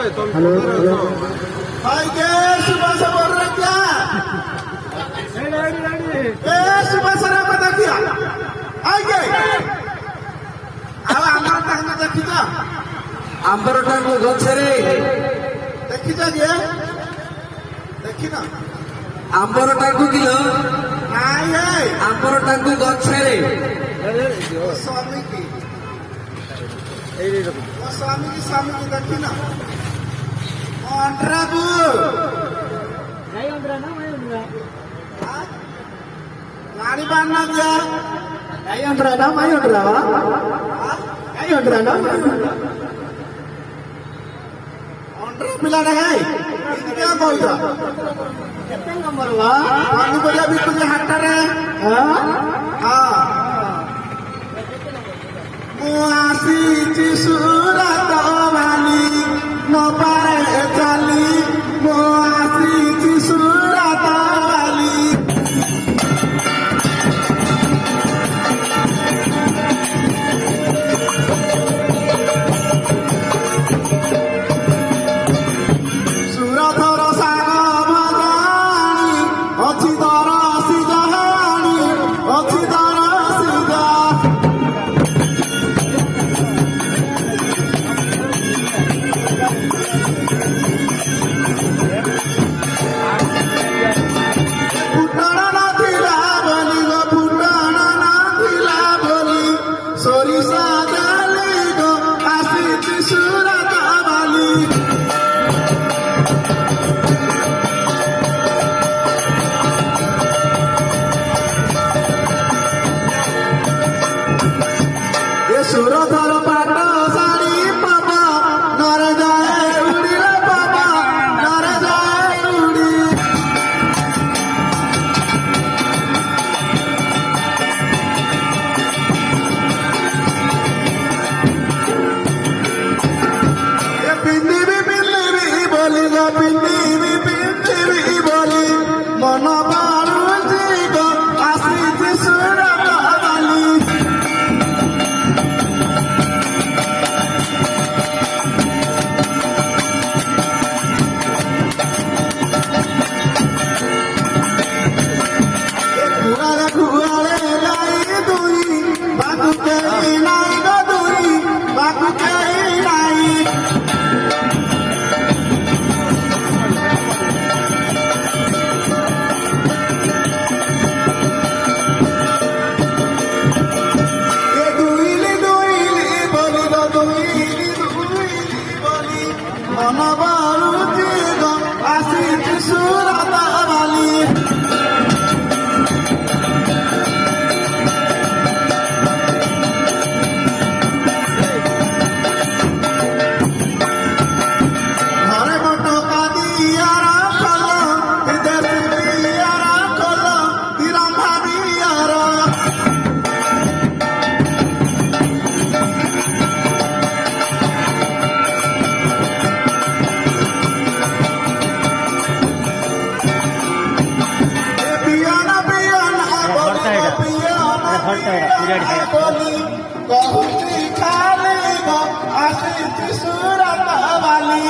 hello hello भाई के सुबह से बोल रहे क्या सुबह से रहा पता किया आगे अब आंबर टांग देखी जा आंबर टांग गछरे देखी जा ये देखी ना आंबर टांग किलो नहीं है आंबर टांग गछरे स्वामी की स्वामी की देखी ना ऑन्ट्राबू नहीं उंदरा ना मैं उंदरा गाड़ी बांधना दिया नहीं उंदरा ना मैं उंदरा नहीं उंदरा ना ऑन्ट्रा पिला है क्या बोल रहा कितने नंबर वा पानी बढ़िया भी तुझे हटा रहे हाँ मुआसी चिसुरात वाली न पारे चाली मुआसी चिसुरात वाली ସୁରଥର ଶାଗ ଭଜାଣି ଅଛି ଦର ସିଜାଣି ଅଛି ଦର ସିଜା ফুটଣ ନଥିଲା ବୋଲି ଗୋ ফুটଣ ନଥିଲା ବୋଲି ସୋରିଷ ଜାଲି ଗୋ ଆସିଛି ସୁରତ ବାଲି সুরধর পাট শাড়ি পাবা নরে যায় উড়িলে পাবা নরে যায় উড়ি পিন্দিবি বলি গো পিন্দিবি বলি মন বাড়ুছি গো আসিছি সুরত বালি ঘুয়ারে লাই দুই বাকুকে নাই গো দুই বাকুকে নাই দুইলি বলি গো দুইলি বলি মন বাড়ুছি গো আসিছি সুরত বালি ঘরে বটকা দিয়ারা খল বিদেশ দিয়ারা খল তিরঙ্গা দিয়ারা পিয়ানা বলি কহুছি খালি গো আসিছি সুরত বালি